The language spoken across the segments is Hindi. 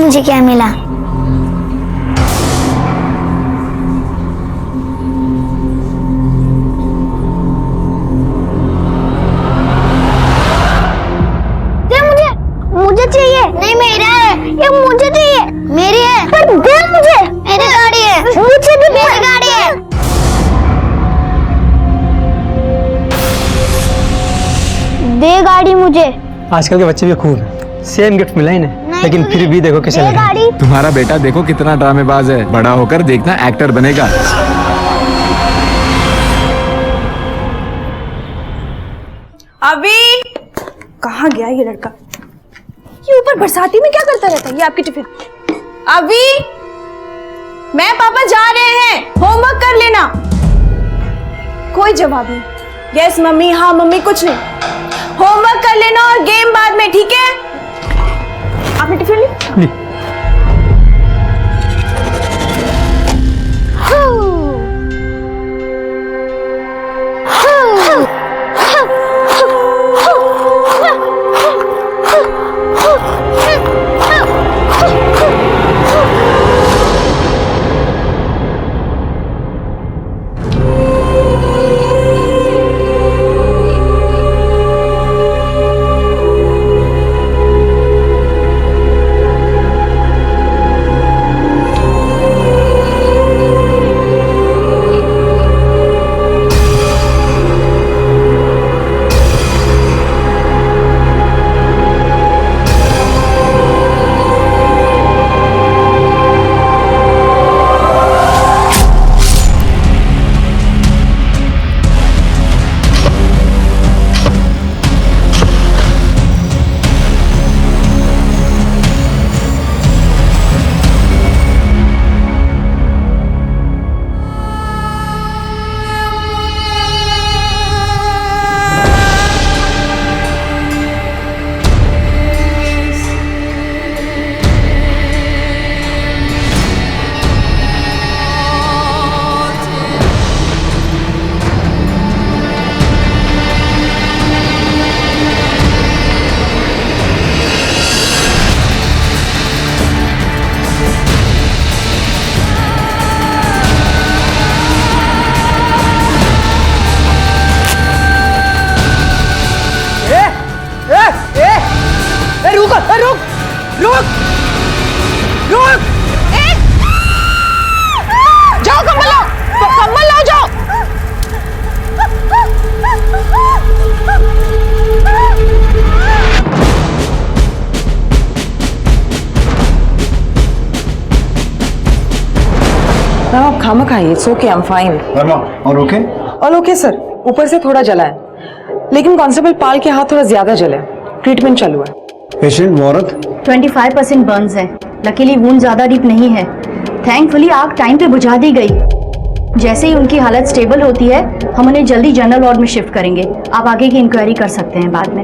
मुझे क्या मिला। मुझे चाहिए। नहीं मेरा है। ये मुझे चाहिए। मेरी है। पर दे मुझे। मेरी गाड़ी है। मुझे भी मेरी गाड़ी है। दे गाड़ी मुझे। आजकल के बच्चे भी खूब हैं। सेम गिफ्ट मिला इन्हें, लेकिन फिर भी देखो कैसे लग रहा है। तुम्हारा बेटा देखो कितना ड्रामेबाज है, बड़ा होकर देखना एक्टर बनेगा। अभी कहाँ गया ये लड़का? ये ऊपर बरसाती में क्या करता रहता है? ये आपकी टिफिन। अभी मैं पापा जा रहे हैं, होमवर्क कर लेना। कोई जवाब नहीं। यस मम्मी, हाँ मम्मी, कुछ नहीं। होमवर्क कर लेना और गेम बाद में, ठीक है? आपने टिफिन ली? जाओ कम्बल लाओ जाओ। मैम आप खामा खाइए, it's okay, I am fine. Verma, और ओके? ऑल ओके सर, ऊपर से थोड़ा जला है, लेकिन कांस्टेबल पाल के हाथ थोड़ा ज्यादा जले, ट्रीटमेंट चालू है। पेशेंट वो औरत 25% बर्न्स है। लकीली वुंड ज्यादा डीप नहीं है। थैंकफुली आग टाइम पे बुझा दी गई। जैसे ही उनकी हालत स्टेबल होती है हम उन्हें जल्दी जनरल वार्ड में शिफ्ट करेंगे। आप आगे की इंक्वायरी कर सकते हैं बाद में।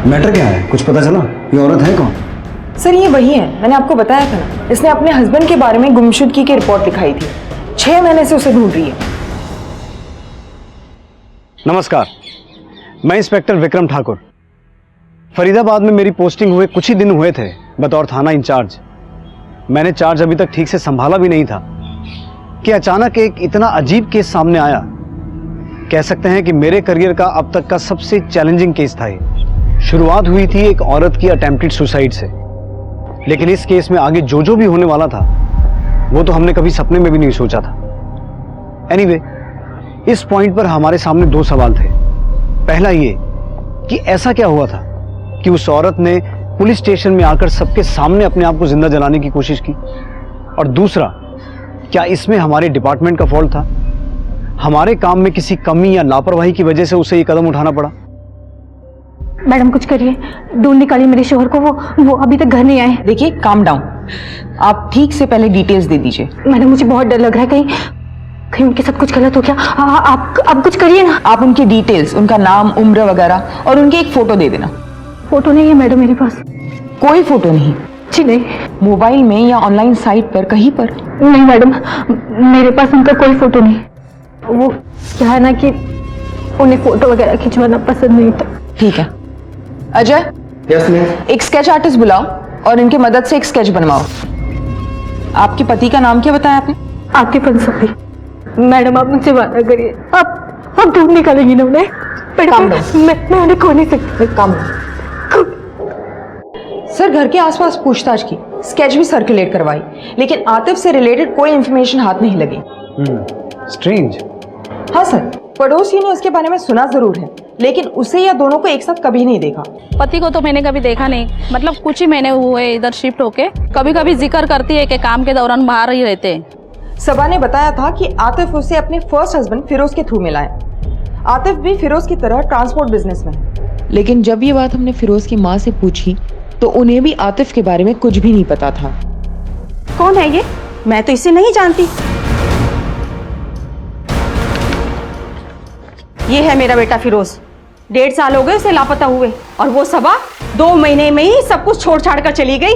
मैटर क्या है, कुछ पता चला? ये औरत है कौन? सर ये वही है, मैंने आपको बताया था ना, इसने अपने हस्बैंड के बारे में गुमशुदगी की रिपोर्ट लिखाई थी। 6 महीने से उसे ढूंढ रही है। नमस्कार, मैं इंस्पेक्टर विक्रम ठाकुर। फरीदाबाद में मेरी पोस्टिंग हुए कुछ ही दिन हुए थे बतौर थाना इंचार्ज। मैंने चार्ज अभी तक ठीक से संभाला भी नहीं था कि अचानक एक इतना अजीब केस सामने आया। कह सकते हैं कि मेरे करियर का अब तक का सबसे चैलेंजिंग केस था ये। शुरुआत हुई थी एक औरत की अटेम्प्टेड सुसाइड से, लेकिन इस केस में आगे जो भी होने वाला था वो तो हमने कभी सपने में भी नहीं सोचा था। एनीवे, इस पॉइंट पर हमारे सामने 2 सवाल थे। पहला ये कि ऐसा क्या हुआ था कि उस औरत ने पुलिस स्टेशन में आकर सबके सामने अपने आप को जिंदा जलाने की कोशिश की, और दूसरा, क्या इसमें हमारे डिपार्टमेंट का फॉल्ट था? हमारे काम में किसी कमी या लापरवाही की वजह से उसे ये कदम उठाना पड़ा? मैडम कुछ करिए, ढूंढ निकालिए मेरे शोहर को। वो अभी तक घर नहीं आए। देखिए काम डाउन, आप ठीक से पहले डिटेल्स दे दीजिए। मैडम मुझे बहुत डर लग रहा है, कहीं उनके साथ कुछ गलत हो गया। आप कुछ करिए ना। आप उनकी डिटेल्स, उनका नाम, उम्र वगैरह और उनकी एक फोटो दे देना। फोटो नहीं है मैडम मेरे पास। कोई फोटो नहीं? जी नहीं। मोबाइल में या ऑनलाइन साइट पर कहीं पर? नहीं मैडम, मेरे पास उनका कोई फोटो नहीं। वो क्या है ना कि उन्हें फोटो वगैरह खिंचवाना पसंद नहीं था। ठीक है, अजय, यस मैम। एक स्केच आर्टिस्ट बुलाओ और इनकी मदद से एक स्केच बनवाओ। आपके पति का नाम क्या बताया आपने? आतिफ अंसारी। मैडम आप मुझसे वादा करिए, आप ढूंढ निकालेंगी ना उन्हें? काम मैडम मैं उन्हें खो नहीं सकती। काम सर, घर के आसपास पूछताछ की, स्केच भी सर्कुलेट करवाई, लेकिन आतिफ से रिलेटेड कोई इंफॉर्मेशन हाथ नहीं लगी। स्ट्रेंज। हाँ सर, पड़ोसी ने उसके बारे में सुना जरूर है, लेकिन उसे या दोनों को एक साथ कभी नहीं देखा। पति को तो मैंने कभी देखा नहीं, मतलब कुछ ही महीने हुए इधर शिफ्ट होके। कभी कभी जिक्र करती है कि काम के दौरान बाहर ही रहते हैं। सबा ने बताया था कि आतिफ उसे अपने फर्स्ट हस्बैंड फिरोज के थ्रू मिला है। आतिफ भी फिरोज की तरह ट्रांसपोर्ट बिजनेस में है। लेकिन जब ये बात हमने फिरोज की माँ से पूछी तो उन्हें भी आतिफ के बारे में कुछ भी नहीं पता था। कौन है ये? मैं तो इसे नहीं जानती। ये है मेरा बेटा फिरोज। 1.5 साल हो गए उसे लापता हुए, और वो सबा 2 महीने में ही सब कुछ छोड़ छाड़ कर चली गई।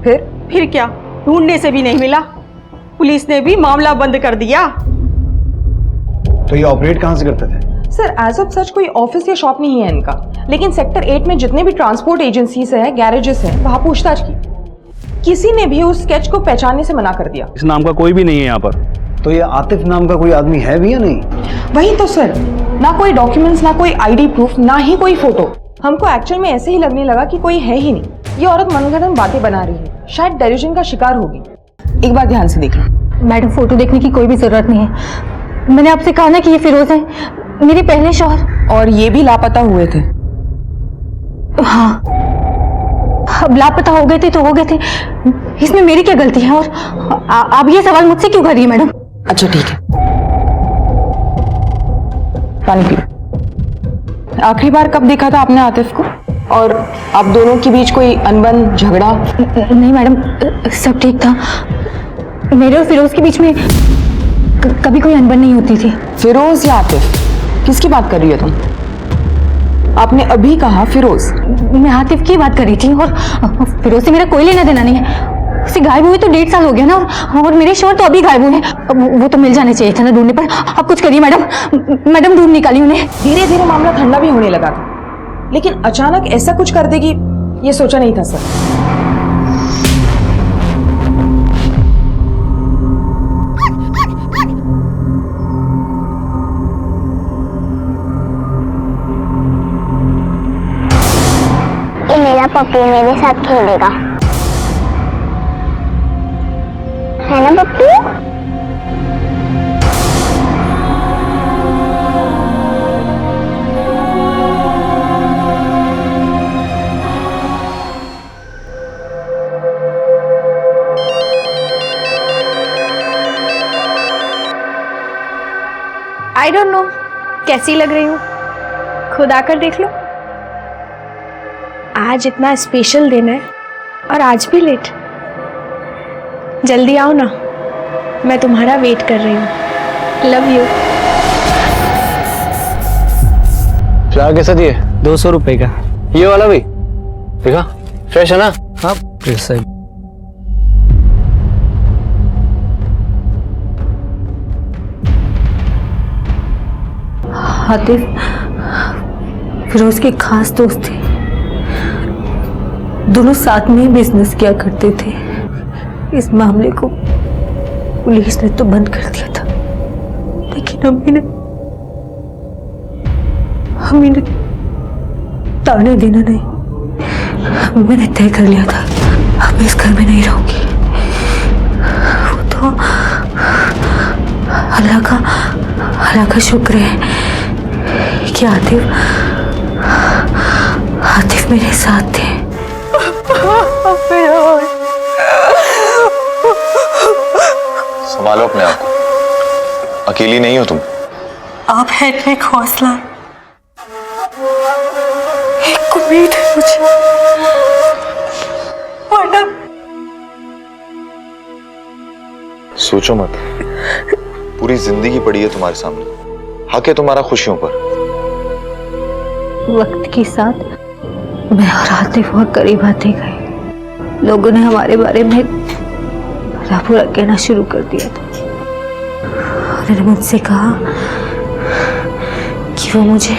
फिर क्या, ढूंढने से भी नहीं मिला। पुलिस ने भी मामला बंद कर दिया। तो ये ऑपरेट कहाँ से करते थे? सर, एज ऑफ सच कोई ऑफिस या शॉप नहीं है इनका, लेकिन सेक्टर 8 में जितने भी ट्रांसपोर्ट एजेंसीज है, गैरेजेस हैं, वहां पूछताछ की। किसी ने भी उस स्केच को पहचानने से मना कर दिया। इस नाम का कोई भी नहीं है यहाँ पर। तो ये आतिफ नाम का कोई आदमी है भी या नहीं? वही तो सर, ना कोई डॉक्यूमेंट्स, ना कोई आईडी प्रूफ, ना ही कोई फोटो। हमको एक्चुअल में ऐसे ही लगने लगा कि कोई है ही नहीं। ये औरत मनगढ़ंत बातें बना रही है, शायद डेल्यूजन का शिकार होगी। एक बार ध्यान से देख लो। मैडम फोटो देखने की कोई भी जरूरत नहीं है। मैंने आपसे कहा ना कि ये फिरोज है, मेरे पहले शौहर। और ये भी लापता हुए थे। हाँ, अब लापता हो गए थे तो हो गए थे, इसमें मेरी क्या गलती है? और आप ये सवाल मुझसे क्यों कर रही है मैडम? अच्छा ठीक है, पानी पियो। आखिरी बार कब देखा था आपने आतिफ को? और आप दोनों के बीच कोई अनबन, झगड़ा? नहीं मैडम, सब ठीक था। मेरे और फिरोज के बीच में कभी कोई अनबन नहीं होती थी। फिरोज या आतिफ, किसकी बात कर रही हो तुम? आपने अभी कहा फिरोज। मैं आतिफ की बात कर रही थी, और फिरोज से मेरा कोई लेना देना नहीं है। उसे गायब हुए तो 1.5 साल हो गया ना, और मेरे शौहर तो अभी गायब हुए हैं। वो तो मिल जाने चाहिए था ना ढूंढने पर। आप कुछ करिए मैडम, मैडम ढूंढ निकाली उन्हें। धीरे धीरे मामला ठंडा भी होने लगा था, लेकिन अचानक ऐसा कुछ कर देगी ये सोचा नहीं था सर। ये मेरा पप्पी मेरे साथ खेलेगा, है ना पप्पी? आई डोंट नो कैसी लग रही हूँ, खुद आकर देख लो। आज इतना स्पेशल दिन है और आज भी लेट। जल्दी आओ ना, मैं तुम्हारा वेट कर रही हूँ। Love you. फ्लावर कैसा दिए? 200 रुपए का। ये वाला भी देखा, फ्रेश है ना? हाँ फ्रेश है। आतिफ फिरोज के खास दोस्त थे, दोनों साथ में ही बिजनेस किया करते थे। इस मामले को पुलिस ने तो बंद कर दिया था, लेकिन हमें ताने देना नहीं। मैंने तय कर लिया था, अब इस घर में नहीं रहूंगी। वो तो अल्लाह का शुक्र है कि आतिफ मेरे साथ थे। संभालो अपने आप को, अकेली नहीं हो तुम। आप हैं एक हौसला, एक उम्मीद है मुझे, वरना सोचो मत, पूरी जिंदगी पड़ी है तुम्हारे सामने, हक है तुम्हारा खुशियों पर। वक्त के साथ मैं और आतिफ बहुत करीब आते गए। लोगों ने हमारे बारे में बुरा कहना शुरू कर दिया था। उन्होंने मुझसे कहा कि वो मुझे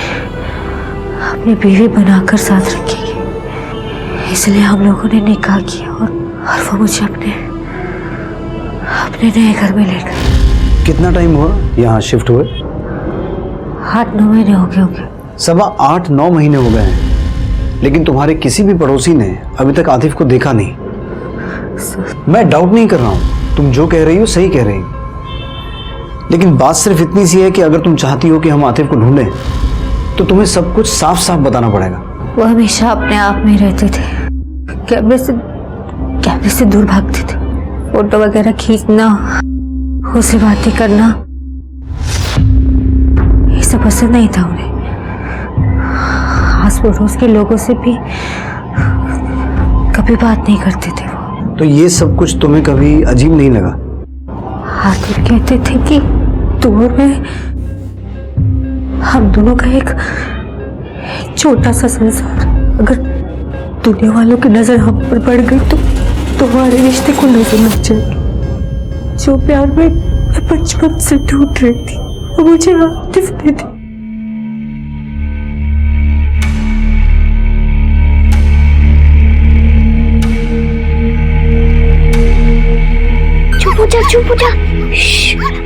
अपनी बीवी बनाकर साथ रखेगी, इसलिए हम लोगों ने निकाह किया और वो मुझे अपने नए घर में ले गए। कितना टाइम हुआ यहाँ शिफ्ट हुए? 8-9 महीने हो गए होंगे। 8-9 महीने हो गए हैं, लेकिन तुम्हारे किसी भी पड़ोसी ने अभी तक आतिफ को देखा नहीं। मैं डाउट नहीं कर रहा हूँ, तुम जो कह रही हो सही कह रही हो, लेकिन बात सिर्फ इतनी सी है कि अगर तुम चाहती हो कि हम आतिफ को ढूंढें तो तुम्हें सब कुछ साफ साफ बताना पड़ेगा। वो हमेशा अपने आप में रहते थे, कैमरे से दूर भागते थे। फोटो वगैरह खींचना, उससे बातें करना, ये सब पसंद नहीं था उन्हें। आस पड़ोस के लोगों से भी कभी बात नहीं करते थे वो। तो ये सब कुछ तुम्हें कभी अजीब नहीं लगा? आतिफ कहते थे कि तुम और मैं, हम दोनों का एक छोटा सा संसार, अगर दुनिया वालों की नजर हम पर पड़ गई तो हमारे रिश्ते को नजर लग जाएगी। जो प्यार में मैं बचपन से ढूंढ रही थी वो मुझे आतिफ ने दी। चुप हो जा,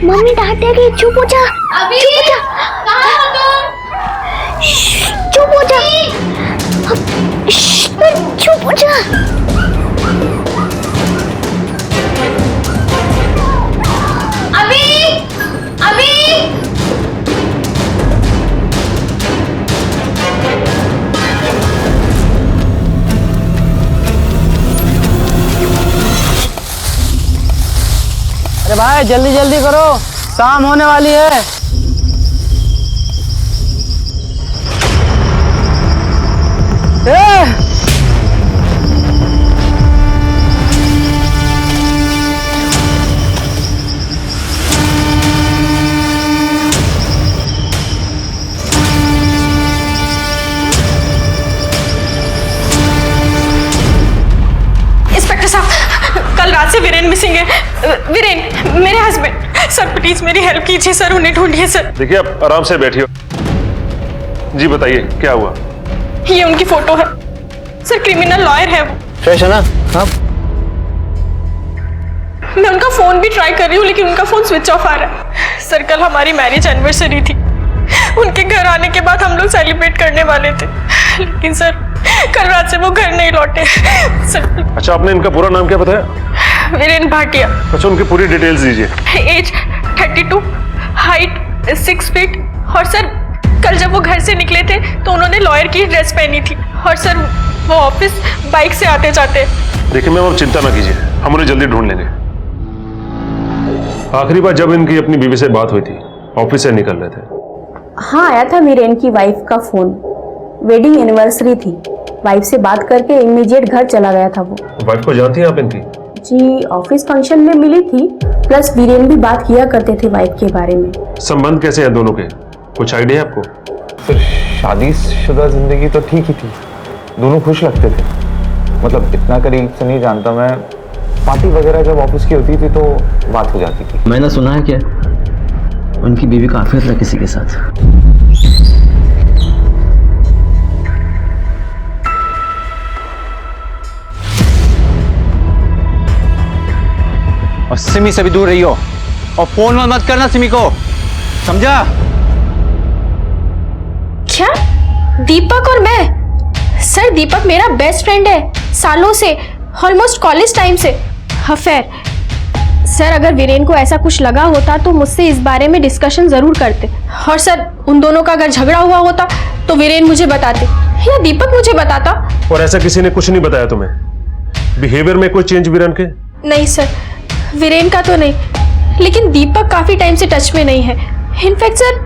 मम्मी डांटेगी। चुप हो जा, चुप हो जा, चुप हो जा। अभी अरे भाई जल्दी जल्दी करो, शाम होने वाली है। इंस्पेक्टर साहब, कल रात से वीरेन मिसिंग है। वीरेन मेरे हस्बैंड। सर प्लीज मेरी हेल्प कीजिए सर, उन्हें ढूंढिए सर। देखिए आप आराम से बैठिए। जी बताइए क्या हुआ? ये उनकी फोटो है सर, क्रिमिनल लॉयर है वो। फ्रेश है ना? हाँ। मैं उनका फोन भी ट्राई कर रही हूँ लेकिन उनका फोन स्विच ऑफ आ रहा है। सर कल हमारी मैरिज एनिवर्सरी थी, उनके घर आने के बाद हम लोग सेलिब्रेट करने वाले थे, लेकिन सर कल रात से वो घर नहीं लौटे सर। अच्छा, आपने इनका पूरा नाम क्या बताया? वीरेन भाटिया। अच्छा, उनकी पूरी डिटेल्स दीजिए। एज 32, हाइट 6 फीट, और सर कल जब वो घर से निकले थे तो उन्होंने लॉयर की ड्रेस पहनी थी, और सर वो ऑफिस बाइक से आते जाते। देखिए मैम, आप चिंता ना कीजिए, हम उन्हें जल्दी ढूंढ लेंगे। आखिरी बार जब इनकी अपनी बीवी से बात हुई थी, ऑफिस से निकल रहे थे। हाँ, आया था वीरेन की वाइफ का फोन, वेडिंग एनिवर्सरी थी, वाइफ से बात करके इमीडिएट घर चला गया था वो। वाइफ को जानती हैं आप इनकी? जी, ऑफिस फंक्शन में मिली थी, प्लस वीरेन भी बात किया करते थे वाइफ के बारे में। संबंध कैसे हैं दोनों के, कुछ आइडिया है आपको? फिर शादीशुदा जिंदगी तो ठीक ही थी, दोनों खुश लगते थे। मतलब इतना करीब से नहीं जानता मैं, पार्टी वगैरह जब ऑफिस की होती थी तो बात हो जाती थी। मैंने सुना है क्या उनकी बीवी का अफेयर था किसी के साथ। और सिमी से भी दूर रहियो, और फोन मत करना सिमी को, समझा? क्या दीपक और मैं? सर दीपक मेरा बेस्ट फ्रेंड है सालों से, ऑलमोस्ट कॉलेज टाइम से। अफेयर? सर अगर वीरेन को ऐसा कुछ लगा होता तो मुझसे इस बारे में डिस्कशन जरूर करते, और सर उन दोनों का अगर झगड़ा हुआ होता तो वीरेन मुझे बताते या दीपक मुझे बताता। और ऐसा किसी ने कुछ नहीं बताया तुम्हें? बिहेवियर में कोई चेंज वीरेन के? नहीं सर, वीरेन का तो नहीं, लेकिन दीपक काफी टाइम से टच में नहीं है। इनफैक्ट सर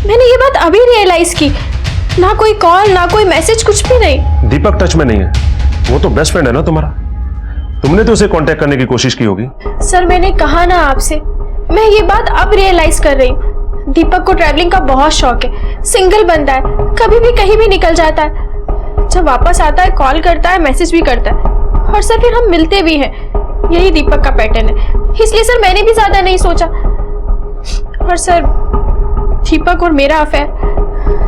मैंने ये बात अभी रियलाइज की, ना कोई कॉल ना कोई मैसेज, कुछ भी नहीं। दीपक टच में नहीं है? वो तो बेस्ट फ्रेंड है ना तुम्हारा, तुमने तो उसे कांटेक्ट करने की कोशिश की होगी। सर मैंने कहा ना आपसे, मैं ये बात अब रियलाइज कर रही हूँ। दीपक को ट्रैवलिंग का बहुत शौक है, सिंगल बंदा है, कभी भी कहीं भी निकल जाता है, जब वापस आता है कॉल करता है, मैसेज भी करता है, और सर फिर हम मिलते भी हैं। यही दीपक का पैटर्न है, इसलिए सर मैंने भी ज्यादा नहीं सोचा। और सर दीपक और मेरा अफेयर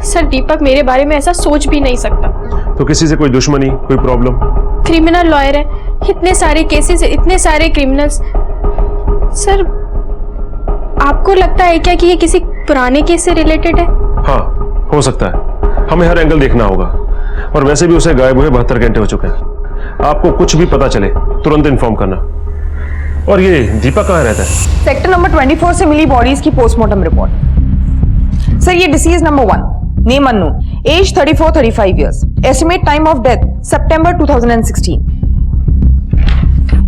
सर दीपक मेरे बारे में ऐसा सोच भी नहीं सकता। तो किसी से कोई दुश्मनी, कोई प्रॉब्लम? क्रिमिनल लॉयर है, इतने सारे केसेस, इतने सारे क्रिमिनल्स। सर आपको लगता है क्या कि ये किसी पुराने केस से रिलेटेड है? हाँ, हो सकता है। हमें हर एंगल देखना होगा। और वैसे भी उसे गायब हुए 72 घंटे हो चुके हैं। आपको कुछ भी पता चले तुरंत इन्फॉर्म करना। और ये दीपक कहाँ रहता है? सेक्टर नंबर 24 से मिली बॉडीज की पोस्टमार्टम रिपोर्ट। सर ये deceased number 1, name unknown, age 34-35 years, estimate time of death सितंबर 2016।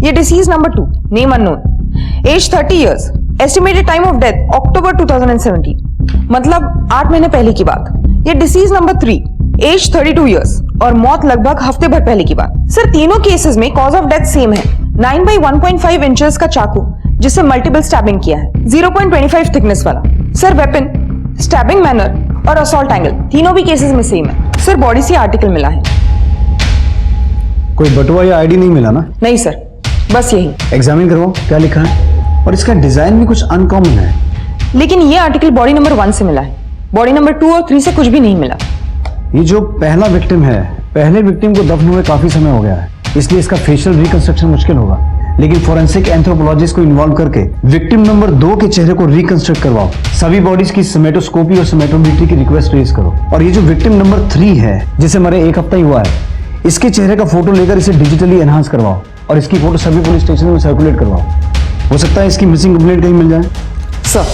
ये deceased number 2, name unknown, age 30 years, estimated time of death अक्टूबर 2017, मतलब 8 महीने पहले की बात। ये डिसीज नंबर 3, एज 32 इयर्स और मौत लगभग हफ्ते भर पहले की बात। सर तीनों केसेस में कॉज ऑफ डेथ सेम है, 9 by 1.5 इंचेस का चाकू जिससे मल्टीपल स्टैबिंग किया है, 0.25 थिकनेस वाला। सर वेपन, स्टैबिंग मैनर और असॉल्ट एंगल तीनों भी केसेस में सेम है। सर बॉडी से आर्टिकल मिला है। कोई बटुआ या आईडी नहीं मिला ना? नहीं सर, बस यही। एग्जामिन करवाओ क्या लिखा है। और इसका डिजाइन भी कुछ अनकॉमन है। लेकिन ये आर्टिकल बॉडी नंबर 1 से मिला है, बॉडी नंबर 2 और 3 से कुछ भी नहीं मिला। ये जो पहला विक्टिम है, पहले विक्टिम को दफन हुए काफी समय हो गया है, इसलिए इसका फेशियल रिकंस्ट्रक्शन मुश्किल होगा। लेकिन फोरेंसिक एंथ्रोपोलॉजिस्ट को इन्वॉल्व करके विक्टिम नंबर 2 के चेहरे को रिकंस्ट्रक्ट करवाओ। सभी बॉडीज की सोमेटोस्कोपी और सोमेटोमेट्री की रिक्वेस्ट रेज करो। और ये जो विक्टिम नंबर 3 है, जिसे मरे 1 हफ्ता ही हुआ है, इसके चेहरे का फोटो लेकर इसे डिजिटली एनहांस करवाओ और इसकी फोटो सभी पुलिस स्टेशन में सर्कुलेट करवाओ। हो सकता है इसकी मिसिंग कंप्लेंट कहीं मिल जाए। सर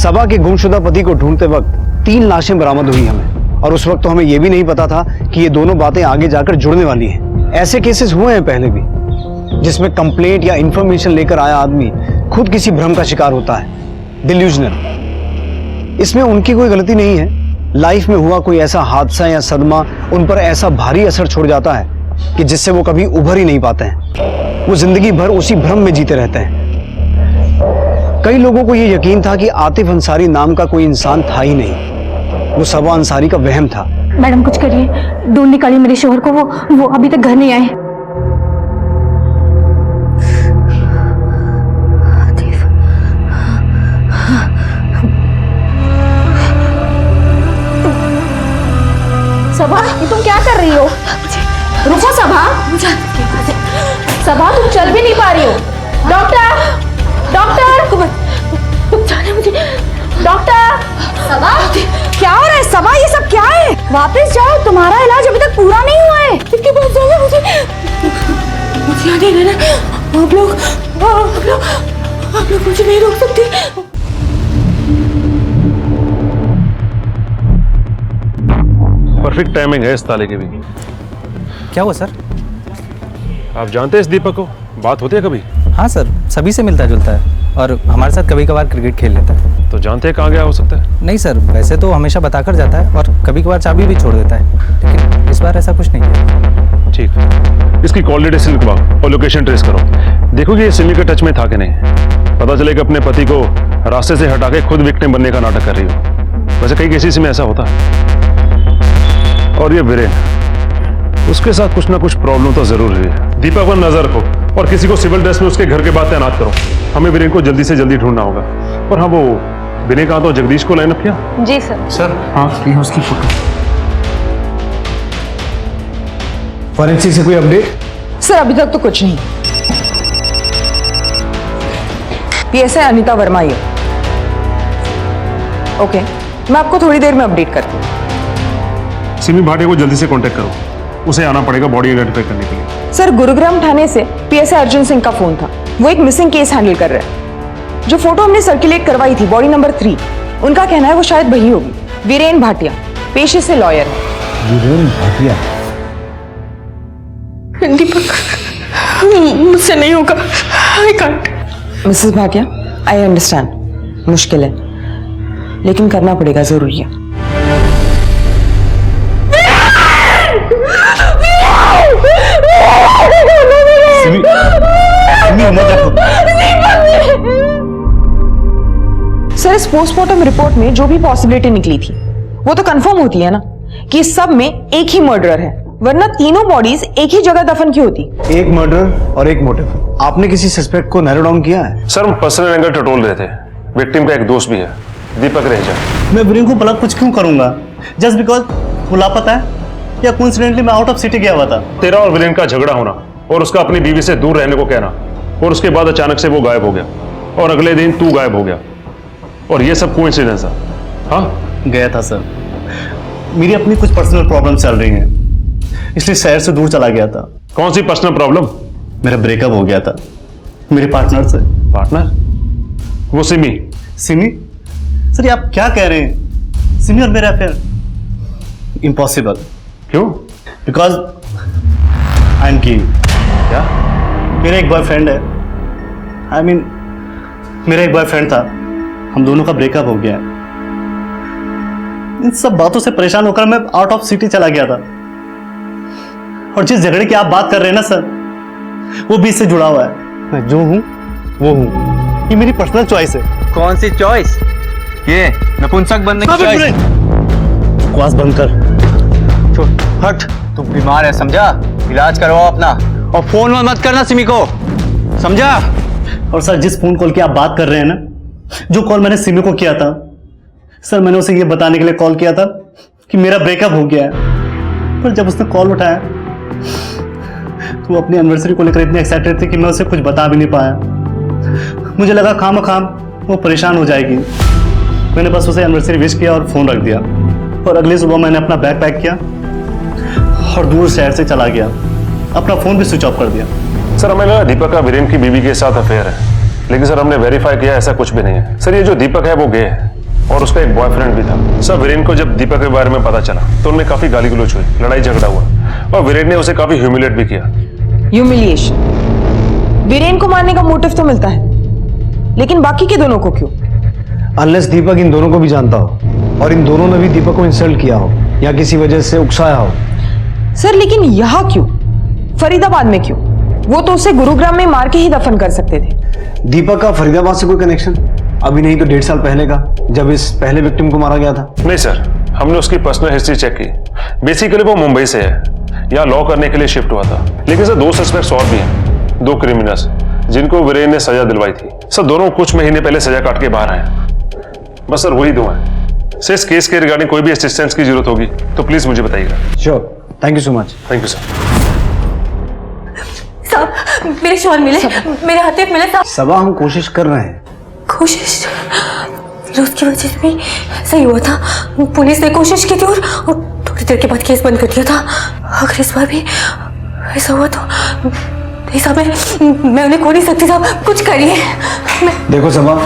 सबा के गुमशुदा पति को ढूंढते वक्त 3 लाशें बरामद हुई हमें, और उस वक्त तो हमें यह भी नहीं पता था कि ये दोनों बातें आगे जाकर जुड़ने वाली हैं। ऐसे केसेस हुए हैं पहले भी, जिसमें कंप्लेंट या इंफॉर्मेशन लेकर आया आदमी खुद किसी भ्रम का शिकार होता है, डिल्यूजनल। इसमें उनकी कोई गलती नहीं है। लाइफ में हुआ कोई ऐसा हादसा या सदमा उन पर ऐसा भारी असर छोड़ जाता है कि जिससे वो कभी उभर ही नहीं पाते हैं। वो जिंदगी भर उसी भ्रम में जीते रहते हैं। कई लोगों को ये यकीन था कि आतिफ अंसारी नाम का कोई इंसान था ही नहीं, वो सबा अंसारी का वहम था। मैडम कुछ करिए, ढूंढ निकालिए मेरे शोहर को, वो अभी तक घर नहीं आए। सबा, ये तुम क्या कर रही हो? रुको सबा, सबा तुम चल भी नहीं पा रही हो। डॉक्टर, डॉक्टर, जाने मुझे। डॉक्टर, सबा क्या हो रहा है? सबा ये सब क्या है? वापस जाओ, तुम्हारा इलाज अभी तक पूरा नहीं हुआ है। इसके पास जाओ, मुझे यहाँ नहीं रहना। आप लोग मुझे नहीं रोक सकते। परफेक्ट टाइमिंग है इस ताले की भी। क्या हुआ सर? आप जानते हैं इस दीपक को? बात होती है कभी? हाँ सर, सभी से मिलता जुलता है और हमारे साथ कभी कभार क्रिकेट खेल लेता है। तो जानते हैं कहाँ गया हो सकता है? नहीं सर, वैसे तो हमेशा बताकर जाता है और कभी कभार चाबी भी छोड़ देता है, लेकिन इस बार ऐसा कुछ नहीं है। ठीक, इसकी कॉल डिटेल्स लिखवाओ और लोकेशन ट्रेस करो। देखो कि ये सिमी के टच में था कि नहीं। पता चले कि अपने पति को रास्ते से हटा के खुद विक्टिम बनने का नाटक कर रही हो। वैसे कई केसेस में ऐसा होता है। और ये वीरेन, उसके साथ कुछ ना कुछ प्रॉब्लम तो जरूर है। दीपक पर नजर रखो और किसी को सिविल ड्रेस में उसके घर के बाद तैनात करो। हमें वीरेन को जल्दी से जल्दी ढूंढना होगा। और हाँ, वो विनय कहा तो जगदीश को लाइन अप किया? जी सर। सर हाँ, ये है उसकी फोटो। फॉरेंसिक से कोई अपडेट? सर अभी तक तो कुछ नहीं। पीएसआई अनीता वर्मा ये। ओके, मैं आपको थोड़ी देर में अपडेट करती हूँ। सिमी भाटिया को जल्दी से कांटेक्ट करो, उसे आना पड़ेगा बॉडी आइडेंटिफाई करने के लिए। सर गुरुग्राम थाने से पीएसआई अर्जुन सिंह का फोन था, वो एक मिसिंग केस हैंडल कर रहे हैं। जो फोटो हमने सर्कुलेट करवाई थी बॉडी नंबर 3, उनका कहना है वो शायद वही होगी। वीरेन भाटिया पेशे से लॉयर है। वीरेन भाटिया? दीपक, मुझसे नहीं होगा। I can't. Mrs Bhatia, I understand, मुश्किल है, लेकिन करना पड़ेगा, जरूरी है। सर इस पोस्टमार्टम रिपोर्ट में जो भी पॉसिबिलिटी निकली थी वो तो कंफर्म होती है ना कि इस सब में एक ही मर्डर है, वरना तीनों बॉडीज एक ही जगह दफन क्यों होती? एक मर्डर और एक मोटिव। आपने किसी सस्पेक्ट को नैरो डाउन किया है? सर हम पर्सनल एंगल टटोल रहे थे। विक्टिम का एक दोस्त भी है, दीपक रह जा। मैं वीरेन को भला कुछ क्यों करूंगा? जस्ट बिकॉज वो लापता है या कोइंसिडेंटली मैं आउट ऑफ सिटी गया हुआ था? तेरा और वीरेन का झगड़ा होना और उसका अपनी बीवी से दूर रहने को कहना और उसके बाद अचानक से वो गायब हो गया और अगले दिन तू गायब हो गया और ये सब कोइंसिडेंस है? हाँ गया था सर, मेरी अपनी कुछ पर्सनल प्रॉब्लम चल रही हैं, इसलिए शहर से दूर चला गया था। कौन सी पर्सनल प्रॉब्लम? मेरा ब्रेकअप हो गया था मेरे पार्टनर से। पार्टनर? वो सिमी? सिमी? सर ये आप क्या कह रहे हैं? सिमी और मेरा अफेयर? इम्पॉसिबल। क्यों? बिकॉज आई एम की। क्या? मेरा एक बॉयफ्रेंड है, आई मीन मेरा एक बॉयफ्रेंड था, हम दोनों का ब्रेकअप हो गया है। इन सब बातों से परेशान होकर मैं आउट ऑफ सिटी चला गया था और जिस झगड़े की आप बात कर रहे हैं ना सर, वो भी इससे जुड़ा हुआ है। मैं जो हूं वो हूं, ये मेरी पर्सनल चॉइस है। कौन सी चॉइस? ये नपुंसक बनने की चॉइस? बकवास बंद कर। हट, तू बीमार है समझा? इलाज करवाओ अपना और फोन मत करना सिमी को, समझा? और सर जिस फोन कॉल की आप बात कर रहे हैं ना, जो कॉल मैंने सिमी को किया था सर, मैंने उसे ये बताने के लिए कॉल किया था कि मेरा ब्रेकअप हो गया है। पर जब उसने कॉल उठाया तो वो अपनी एनिवर्सरी को लेकर इतनी एक्साइटेड थी कि मैं उसे कुछ बता भी नहीं पाया। मुझे लगा खाम वो परेशान हो जाएगी। मैंने बस उसे एनिवर्सरी विश किया और फोन रख दिया और अगली सुबह मैंने अपना बैग पैक किया और दूर शहर से चला गया, अपना फोन भी स्विच ऑफ कर दिया। सर हमें लगा दीपक का वीरेन की बीवी के साथ अफेयर है, लेकिन सर हमने वेरीफाई किया ऐसा कुछ भी नहीं है। सर ये जो दीपक है वो गे है और उसका एक बॉयफ्रेंड भी था। सर वीरेन को जब दीपक के बारे में पता चला तो उनमें काफी गाली गलौज हुई, लड़ाई झगड़ा हुआ और वीरेन ने उसे काफी ह्यूमिलेट भी किया। ह्यूमिलिएशन? वीरेन को मारने का मोटिव तो मिलता है, लेकिन बाकी के दोनों को क्यों? अनलेस दीपक इन दोनों को भी जानता हो और इन दोनों ने भी दीपक को इंसल्ट किया हो या किसी वजह से उकसाया हो। सर लेकिन यहाँ क्यों? फरीदाबाद में क्यों? वो तो उसे गुरुग्राम में मार के ही दफन कर सकते थे। दीपक का फरीदाबाद से कोई कनेक्शन? अभी नहीं तो 1.5 साल पहले का, जब इस पहले विक्टिम को मारा गया था। नहीं सर, हमने उसकी पर्सनल हिस्ट्री चेक की। बेसिकली वो मुंबई से है, यहाँ लॉ करने के लिए शिफ्ट हुआ था। लेकिन सर 2 सस्पेक्ट्स और भी हैं, 2 क्रिमिनल्स जिनको वीरेन ने सजा दिलवाई थी। सर दोनों कुछ महीने पहले सजा काट के बाहर आए। बस सर वही 2 हैं। सर इस केस के रिगार्डिंग कोई भी असिस्टेंस की जरूरत होगी तो प्लीज मुझे बताइएगा। Sure, thank you so much. Thank you sir. साहब मेरे शॉल मिले, मेरे हाथ मिले साहब। सबा हम कोशिश कर रहे हैं। कोशिश? फिरोज की वजह से भी सही हुआ था, पुलिस ने कोशिश की थी और थोड़ी देर के बाद केस बंद कर दिया था। अगर इस बार भी ऐसा हुआ तो नहीं साहब, मैं उन्हें खो नहीं सकती साहब, कुछ करिए। देखो सबा,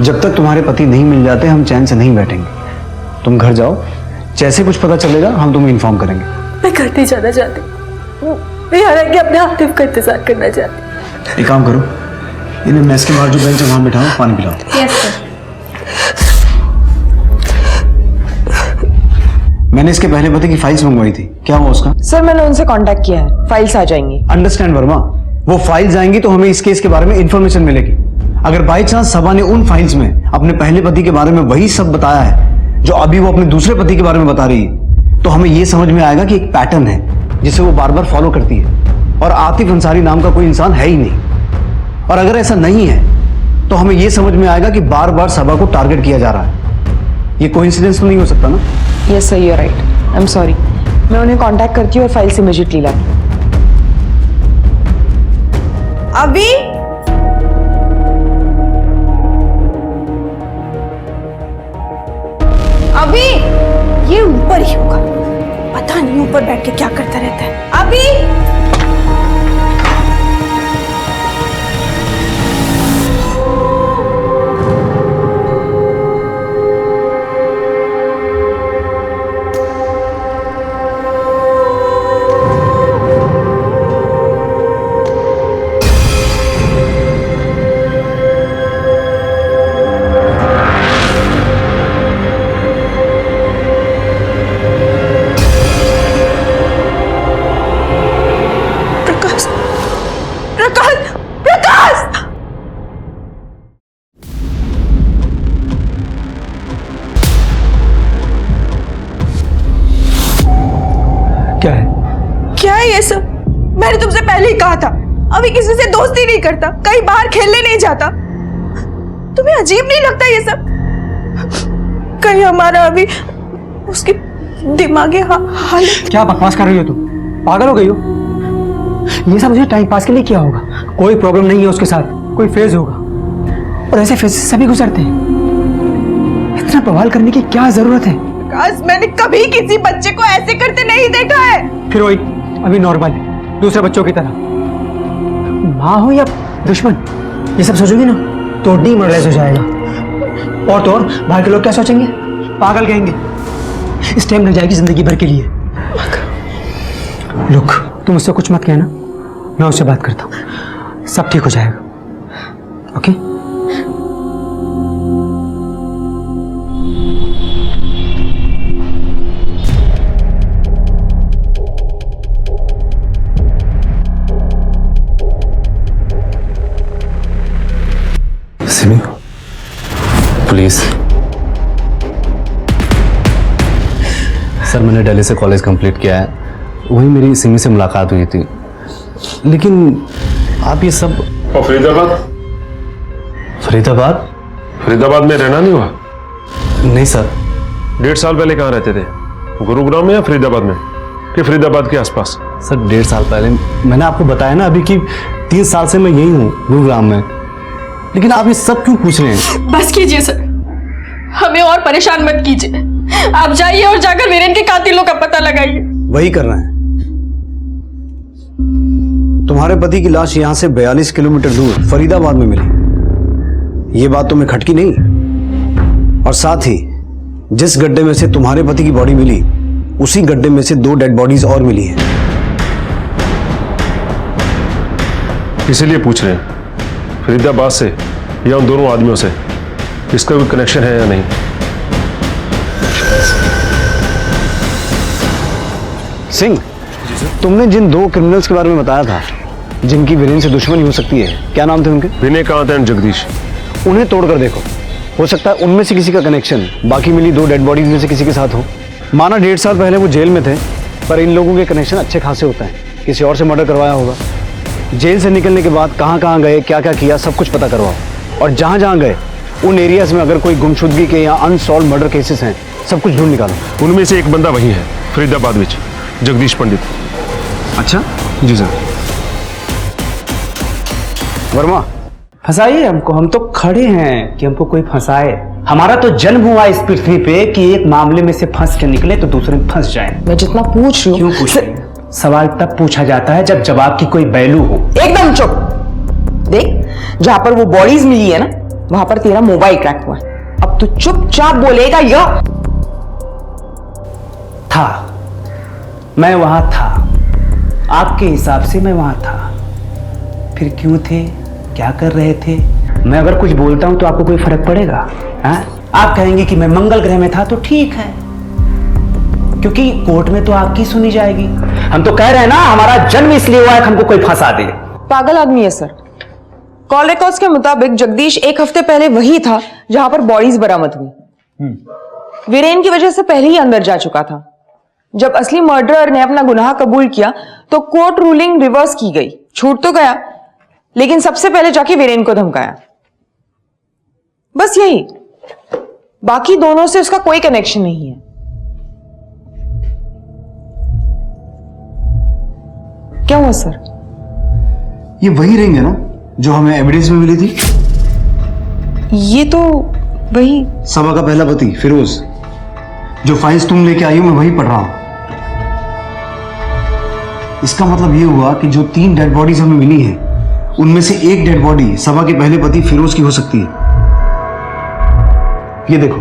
जब तक तुम्हारे पति नहीं मिल जाते हम चैन से नहीं बैठेंगे। तुम घर जाओ, जैसे कुछ पता चलेगा हम तुम्हें इन्फॉर्म करेंगे। मैं घर नहीं जाना चाहती, मैं यहाँ रह के अपने आतिफ का इंतजार करना चाहती। एक काम करो, इन्हें मेस के बाहर जो बेंच है वहां बिठाओ, पानी पिलाओ। Yes sir. मैंने इसके पहले पति की फाइल्स मंगवाई थी, क्या हुआ उसका? सर मैंने उनसे कांटेक्ट किया है, फाइल्स आ जाएंगी। अंडरस्टैंड वर्मा, वो फाइल्स आएंगी तो हमें इस केस के बारे में इंफॉर्मेशन मिलेगी। अगर बाई चांस सबा ने उन फाइल्स में अपने पहले पति के बारे में वही सब बताया है जो अभी वो अपने दूसरे पति के बारे में बता रही है, तो हमें यह समझ में आएगा कि एक पैटर्न है जिसे वो बार बार फॉलो करती है और आतिफ अंसारी नाम का कोई इंसान है ही नहीं। और अगर ऐसा नहीं है तो हमें यह समझ में आएगा कि बार बार सबा को टारगेट किया जा रहा है। ये कोइंसिडेंस तो नहीं हो सकता ना? Yes sir, you are right, I am sorry. मैं उन्हें कांटेक्ट करती हूँ और फाइल्स इमीडिएटली लाती हूँ। अभी अभी ये ऊपर ही होगा, पता नहीं ऊपर बैठ के क्या करता रहता है। अभी क्या है ये सब? मैंने तुमसे पहले ही कहा था, अभी किसी से दोस्ती नहीं करता, कहीं बाहर खेलने नहीं जाता। तुम्हें अजीब नहीं लगता ये सब? कहीं हमारा अभी उसकी दिमागी हालत। क्या बकवास कर रही हो तुम? पागल हो गई हो? ये सब मुझे टाइम पास के लिए किया होगा। कोई प्रॉब्लम नहीं है उसके साथ, कोई फेज होगा और ऐसे फेज से सभी गुजरते हैं। इतना बवाल करने की क्या जरूरत है? मैंने कभी किसी बच्चे को ऐसे करते नहीं देखा है। फिर वही अभी नॉर्मल है, दूसरे बच्चों की तरह। माँ हो या दुश्मन, ये सब सोचोगी ना तो डीमोरलाइज हो जाएगा। और तो और बाहर के लोग क्या सोचेंगे? पागल कहेंगे। स्टेम लग जाएगी जिंदगी भर के लिए। लुक, तुम उससे कुछ मत कहना, मैं उससे बात करता हूँ, सब ठीक हो जाएगा। ओके? सिमी, प्लीज। सर, मैंने दिल्ली से कॉलेज कंप्लीट किया है, वहीं मेरी सिमी से मुलाकात हुई थी, लेकिन आप ये सब। और फरीदाबाद? फरीदाबाद? फरीदाबाद में रहना नहीं हुआ? नहीं सर। 1.5 साल पहले कहाँ रहते थे? गुरुग्राम में या फरीदाबाद में, कि फरीदाबाद के आसपास? सर 1.5 साल पहले, मैंने आपको बताया ना अभी कि 3 साल से मैं यही हूँ गुरुग्राम में। लेकिन आप ये सब क्यों पूछ रहे हैं? बस कीजिए सर, हमें और परेशान मत कीजिए। आप जाइए और जाकर वीरेन के कातिलों का पता लगाइए। वही करना है। तुम्हारे पति की लाश यहां से 42 किलोमीटर दूर फरीदाबाद में मिली, ये बात तुम्हें खटकी नहीं? और साथ ही जिस गड्ढे में से तुम्हारे पति की बॉडी मिली, उसी गड्ढे में से 2 डेड बॉडीज और मिली हैं। इसीलिए पूछ रहे हैं फरीदाबाद से या उन दोनों आदमियों से इसका कोई कनेक्शन है या नहीं। सिंह, तुमने जिन 2 क्रिमिनल्स के बारे में बताया था जिनकी वीरेन से दुश्मनी हो सकती है, क्या नाम थे उनके? विनय कांत एंड जगदीश। उन्हें तोड़कर देखो, हो सकता है उनमें से किसी का कनेक्शन बाकी मिली 2 डेड बॉडीज में से किसी के साथ हो। माना 1.5 साल पहले वो जेल में थे, पर इन लोगों के कनेक्शन अच्छे खासे होते हैं, किसी और से मर्डर करवाया होगा। जेल से निकलने के बाद कहाँ कहाँ गए, क्या क्या किया, सब कुछ पता करवाओ। और जहाँ जहाँ गए उन एरियाज में अगर कोई गुमशुदगी के या अनसॉल्व मर्डर केसेस हैं, सब कुछ ढूंढ निकालो। उनमें से एक बंदा वही है फरीदाबाद में, जगदीश पंडित। अच्छा जी सर। वर्मा, फंसाइए हमको, हम तो खड़े हैं कि हमको कोई फंसाए। हमारा तो जन्म हुआ इस पृथ्वी पे कि एक मामले में से फंस के निकले तो दूसरे में फंस जाए। मैं जितना पूछ रही हूँ। क्यों पूछ रही हूँ? सवाल तब पूछा जाता है जब जवाब की कोई वैल्यू हो। एकदम चुप। देख, जहां पर वो बॉडीज मिली है ना, वहां पर तेरा मोबाइल क्रैक हुआ है। अब तू चुपचाप बोलेगा या? था, मैं वहां था, आपके हिसाब से मैं वहां था। फिर क्यों थे, क्या कर रहे थे? मैं अगर कुछ बोलता हूं तो आपको कोई फर्क पड़ेगा? आप कहेंगे कि मैं मंगल ग्रह में था तो ठीक है, क्योंकि कोर्ट में तो आपकी सुनी जाएगी। हम तो कह रहे हैं ना, हमारा जन्म इसलिए हुआ है कि हमको कोई फंसा दे। पागल आदमी है सर। कॉल रिकॉर्ड्स के मुताबिक जगदीश 1 हफ्ते पहले वही था जहां पर बॉडीज बरामद हुई। वीरेन की वजह से पहले ही अंदर जा चुका था। जब असली मर्डरर ने अपना गुनाह कबूल किया तो कोर्ट रूलिंग रिवर्स की गई। छूट तो गया, लेकिन सबसे पहले जाके वीरेन को धमकाया। बस यही, बाकी दोनों से उसका कोई कनेक्शन नहीं है। क्या हुआ सर? ये वही रिंग है ना जो हमें एविडेंस में मिली थी? ये तो वही सबा का पहला पति फिरोज, जो फाइल्स तुम लेके आई हो मैं वही पढ़ रहा हूं। इसका मतलब ये हुआ कि जो 3 डेड बॉडीज हमें मिली हैं, उनमें से एक डेड बॉडी सबा के पहले पति फिरोज की हो सकती है। ये देखो,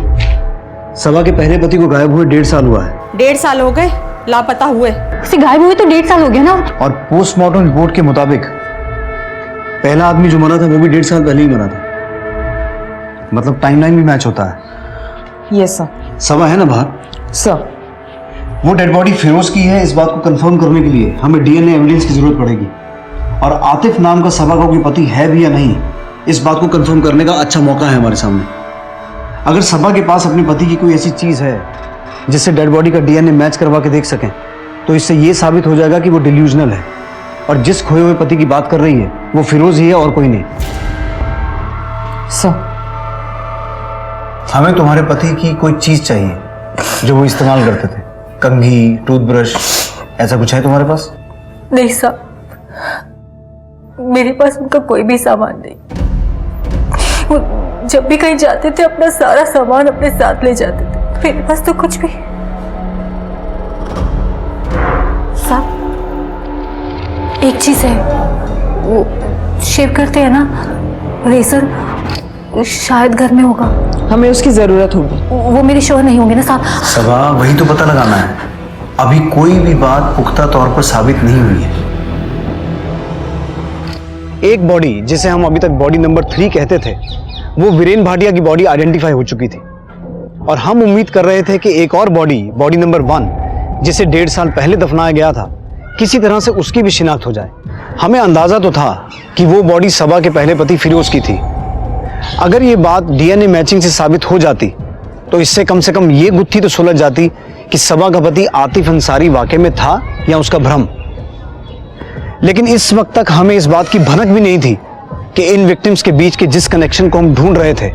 सबा के पहले पति को गायब हुए 1.5 साल हुआ है। 1.5 साल हो गए लापता हुए? उसे गायब हुए तो 1.5 साल हो गया ना। और पोस्टमार्टम रिपोर्ट के मुताबिक पहला आदमी जो मरा था वो भी 1.5 साल पहले ही मरा था। मतलब टाइमलाइन भी मैच होता है। Yes sir. सबा है ना बाहर? सर, वो डेड बॉडी फिरोज की है, इस बात को कंफर्म करने के लिए हमें डीएनए एविडेंस की जरूरत पड़ेगी। और आतिफ नाम का सबा का कोई पति है भी या नहीं, इस बात को कंफर्म करने का अच्छा मौका है हमारे सामने। अगर सबा के पास अपने पति की कोई ऐसी चीज है जिससे डेड बॉडी का डीएनए मैच करवा के देख सकें, तो इससे यह साबित हो जाएगा कि वो डिल्यूजनल है और जिस खोए हुए पति की बात कर रही है वो फिरोज ही है और कोई नहीं। सर, हमें तुम्हारे पति की कोई चीज चाहिए जो वो इस्तेमाल करते थे, कंघी, टूथब्रश, ऐसा कुछ है तुम्हारे पास? नहीं साहब, मेरे पास उनका कोई भी सामान नहीं। वो जब भी कहीं जाते थे अपना सारा सामान अपने साथ ले जाते थे, मेरे पास तो कुछ भी। साहब एक चीज है, वो शेव करते हैं ना, रेजर शायद घर में होगा। हमें उसकी जरूरत होगी। वो मेरे शोहर नहीं होंगे ना साहब? सबा वही तो पता लगाना है, अभी कोई भी बात पुख्ता तौर पर साबित नहीं हुई है। एक बॉडी जिसे हम अभी तक बॉडी नंबर 3 कहते थे, वो वीरेन भाटिया की बॉडी आइडेंटिफाई हो चुकी थी और हम उम्मीद कर रहे थे कि एक और बॉडी, बॉडी नंबर 1, जिसे 1.5 साल पहले दफनाया गया था, किसी तरह से उसकी भी शिनाख्त हो जाए। हमें अंदाजा तो था कि वो बॉडी सबा के पहले पति फिरोज की थी। अगर ये बात डीएनए मैचिंग से साबित हो जाती तो इससे कम से कम ये गुत्थी तो सुलझ जाती कि सबा का पति आतिफ अंसारी वाकई में था या उसका भ्रम। लेकिन इस वक्त तक हमें इस बात की भनक भी नहीं थी कि इन विक्टिम्स के बीच के जिस कनेक्शन को हम ढूंढ रहे थे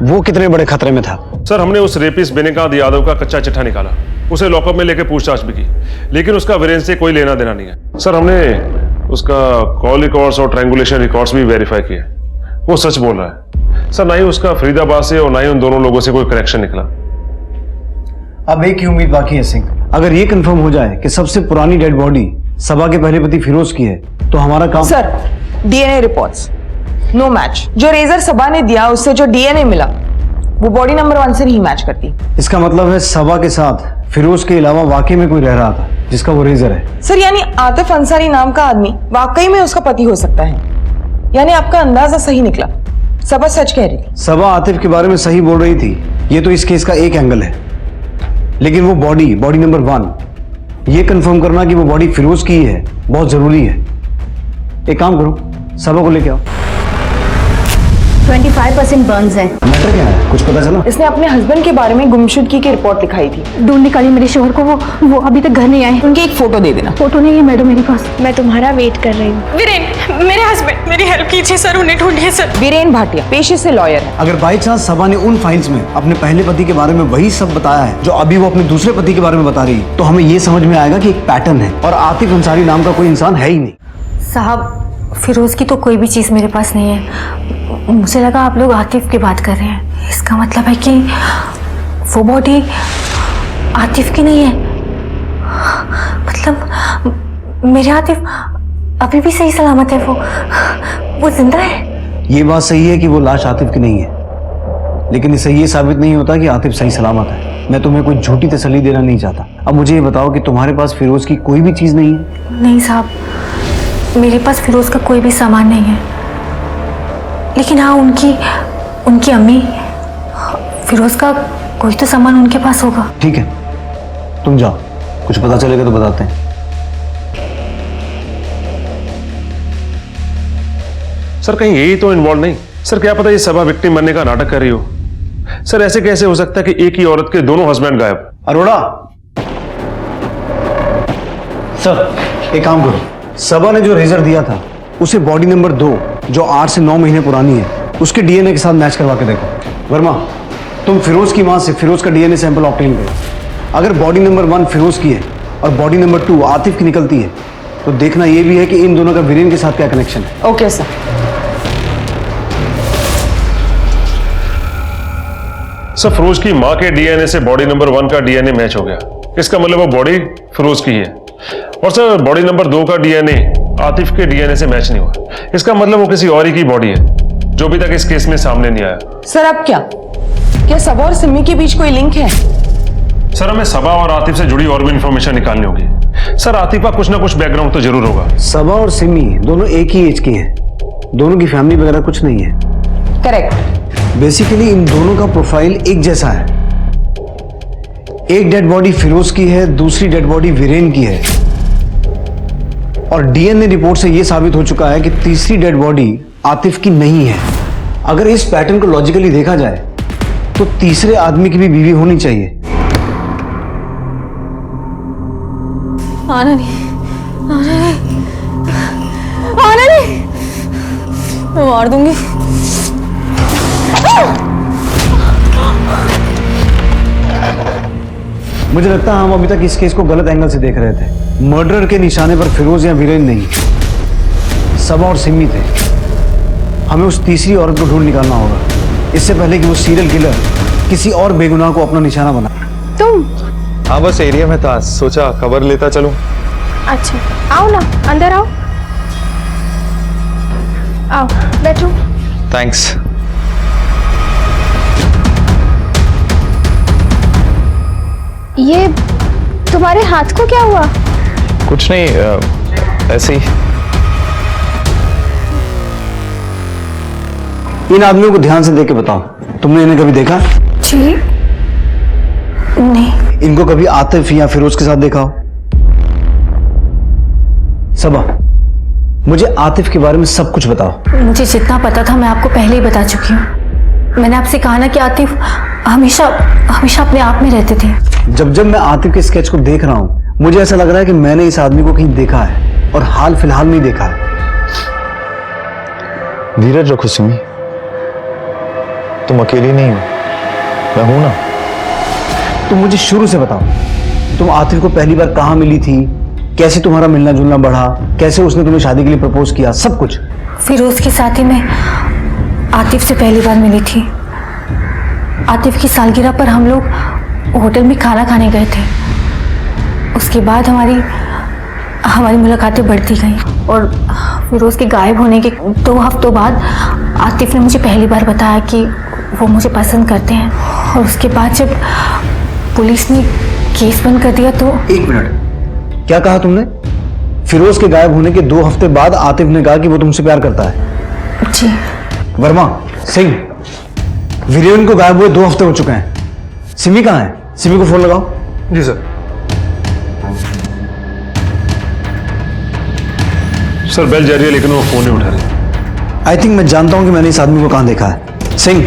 वो कितने बड़े खतरे में था। सर, हमने उस रेपिस्ट बेनिकांत यादव का कच्चा चिट्ठा निकाला, उसे लॉकअप में लेकर पूछताछ भी की, लेकिन उसका वीरेन से कोई लेना देना नहीं है। सर, हमने उसका कॉल रिकॉर्ड्स और ट्रायंगुलेशन रिकॉर्ड्स भी वेरीफाई किए, वो सच बोल रहा है। सर, ना ही उसका फरीदाबाद से और ना ही उन दोनों लोगों से कोई कनेक्शन निकला। अब एक ही उम्मीद बाकी है सिंह, अगर ये कंफर्म हो जाए कि सबसे पुरानी डेड बॉडी सबा के पहले पति फिरोज की है तो हमारा काम। Sir, DNA reports no match. जो रेजर सबा ने दिया उससे जो डीएनए मिला वो बॉडी नंबर 1 से नहीं मैच करती। इसका मतलब है सबा के साथ फिरोज के अलावा वाकई में कोई रह रहा था जिसका वो रेजर है। सर, यानी आतिफ अंसारी नाम का आदमी वाकई में उसका पति हो सकता है। यानी आपका अंदाजा सही निकला, सबा सच कह रही थी। सबा आतिफ के बारे में सही बोल रही थी, ये तो इस केस का एक एंगल है। लेकिन वो बॉडी, बॉडी नंबर 1, ये कंफर्म करना कि वो बॉडी फिरोज की ही है बहुत जरूरी है। एक काम करो, सबा को लेके आओ। 25% बर्न्स हैं। मैटर क्या है, कुछ पता चला? इसने अपने हस्बैंड के बारे में गुमशुदगी की रिपोर्ट लिखाई थी। ढूंढ निकाली मेरे शोहर को, वो अभी तक घर नहीं आए। उनकी एक फोटो दे देना। फोटो नहीं है मैडम मेरे पास। मैं तुम्हारा वेट कर रही हूँ। वीरेन, मेरे हस्बैंड, मेरी हेल्प कीजिए सर, उन्हें ढूंढिए सर। वीरेन भाटिया पेशे से लॉयर है। अगर बाई चांस सबा ने उन फाइल्स में अपने पहले पति के बारे में वही सब बताया है जो अभी वो अपने दूसरे पति के बारे में बता रही है, तो हमें ये समझ में आएगा कि एक पैटर्न है और आतिफ अंसारी नाम का कोई इंसान है ही नहीं। साहब, फिरोज की तो कोई भी चीज मेरे पास नहीं है। मुझे लगा आप लोग आतिफ की बात कर रहे हैं। इसका मतलब है कि वो बॉडी आतिफ की नहीं है। मतलब मेरे आतिफ अभी भी सही सलामत है, वो जिंदा है। ये बात सही है कि वो लाश आतिफ की नहीं है, लेकिन इससे ये साबित नहीं होता कि आतिफ सही सलामत है। मैं तुम्हें कोई झूठी तसल्ली देना नहीं चाहता। अब मुझे ये बताओ कि तुम्हारे पास फिरोज की कोई भी चीज नहीं है? नहीं साहब, मेरे पास फिरोज का कोई भी सामान नहीं है। लेकिन हाँ, उनकी अम्मी, फिरोज का कोई तो सामान उनके पास होगा। ठीक है, तुम जाओ, कुछ पता चलेगा तो बताते हैं। सर, कहीं यही तो इन्वॉल्व नहीं? सर, क्या पता ये सबा विक्टिम बनने का नाटक कर रही हो। सर, ऐसे कैसे हो सकता है कि एक ही औरत के दोनों हस्बैंड गायब? अरोड़ा, सर एक काम करो, सबा ने जो रेजर दिया था उसे बॉडी नंबर 2, जो 8 से 9 महीने पुरानी है, उसके डीएनए के साथ मैच करवा के देखो। वर्मा, तुम फिरोज की मां से फिरोज का डीएनए सैंपल ऑब्टेन करो। अगर बॉडी नंबर 1 फिरोज की है और बॉडी नंबर 2 आतिफ की निकलती है तो देखना यह भी है कि इन दोनों का वीरेन के साथ क्या कनेक्शन है। Okay sir. सर, फिरोज की मां के डीएनए से बॉडी नंबर 1 का डीएनए मैच हो गया। इसका मतलब वो बॉडी फिरोज की है। और सर, बॉडी नंबर 2 का डीएनए आतिफ के डीएनए से मैच नहीं हुआ। इसका मतलब वो किसी और ही की बॉडी है जो अभी तक इस केस में सामने नहीं आया। सर, अब क्या सबा और सिमी के बीच कोई लिंक है? सर, हमें सबा और आतिफ से जुड़ी और भी इंफॉर्मेशन निकालनी होगी। सर, आतिफ का कुछ ना कुछ बैकग्राउंड तो जरूर होगा। सबा और सिमी दोनों एक ही एज की हैं, दोनों की फैमिली वगैरह कुछ नहीं है। करेक्ट। बेसिकली इन दोनों का प्रोफाइल एक जैसा है। एक डेड बॉडी फिरोज की है, दूसरी डेड बॉडी वीरेन की है। और डीएनए रिपोर्ट से यह साबित हो चुका है कि तीसरी डेड बॉडी आतिफ की नहीं है। अगर इस पैटर्न को लॉजिकली देखा जाए तो तीसरे आदमी की भी बीवी होनी चाहिए। आना नहीं, आना नहीं, आना नहीं, मैं मार दूंगी। मुझे लगता है हम अभी तक इस केस को गलत एंगल से देख रहे थे। मर्डर के निशाने पर फिरोज या वीरेन नहीं, सबा और सिमी थे। हमें उस तीसरी औरत को ढूंढ निकालना होगा, इससे पहले कि वो सीरियल किलर किसी और बेगुनाह को अपना निशाना बना। तुम? हाँ बस एरिया में था, सोचा खबर लेता चलूं। अच्छा आओ ना, अंदर आओ। आओ बैठो। थैंक्स। ये तुम्हारे हाथ को क्या हुआ? कुछ नहीं, ऐसे ही। इन आदमियों को ध्यान से देख के बताओ, तुमने इन्हें कभी देखा? जी नहीं। इनको कभी आतिफ या फिरोज के साथ देखा हो? सबा, मुझे आतिफ के बारे में सब कुछ बताओ। मुझे जितना पता था मैं आपको पहले ही बता चुकी हूँ। मैंने आपसे कहा ना कि आतिफ हमेशा हमेशा अपने आप में रहते थे। जब जब मैं आतिफ के स्केच को देख रहा हूं, मुझे ऐसा लग रहा है कि मैंने इस आदमी को कहीं देखा है और हाल फिलहाल में ही देखा है। धीरज रखो सिमी, तुम अकेली नहीं हो, मैं हूं ना। तुम मुझे शुरू से बताओ, तुम आतिफ को पहली बार कहां मिली थी, कैसे तुम्हारा मिलना जुलना बढ़ा, कैसे उसने तुम्हें शादी के लिए प्रपोज किया, सब कुछ। फिरोज के साथ ही मैं आतिफ से पहली बार मिली थी। आतिफ की सालगिरह पर हम लोग होटल में खाना खाने गए थे। उसके बाद हमारी मुलाकातें बढ़ती गई और फिरोज के गायब होने के 2 हफ्तों बाद आतिफ ने मुझे पहली बार बताया कि वो मुझे पसंद करते हैं। और उसके बाद जब पुलिस ने केस बंद कर दिया तो। 1 मिनट, क्या कहा तुमने? फिरोज के गायब होने के 2 हफ्ते बाद आतिफ ने कहा कि वो तुमसे प्यार करता है? जी। वर्मा, सिंह, वीरेन को गायब हुए 2 हफ्ते हो चुके हैं। सिमी कहाँ है? सिमी को फोन लगाओ। जी सर। सर बेल जा रही है लेकिन वो फोन नहीं उठा रही। आई थिंक मैं जानता हूं कि मैंने इस आदमी को कहां देखा है। सिंह,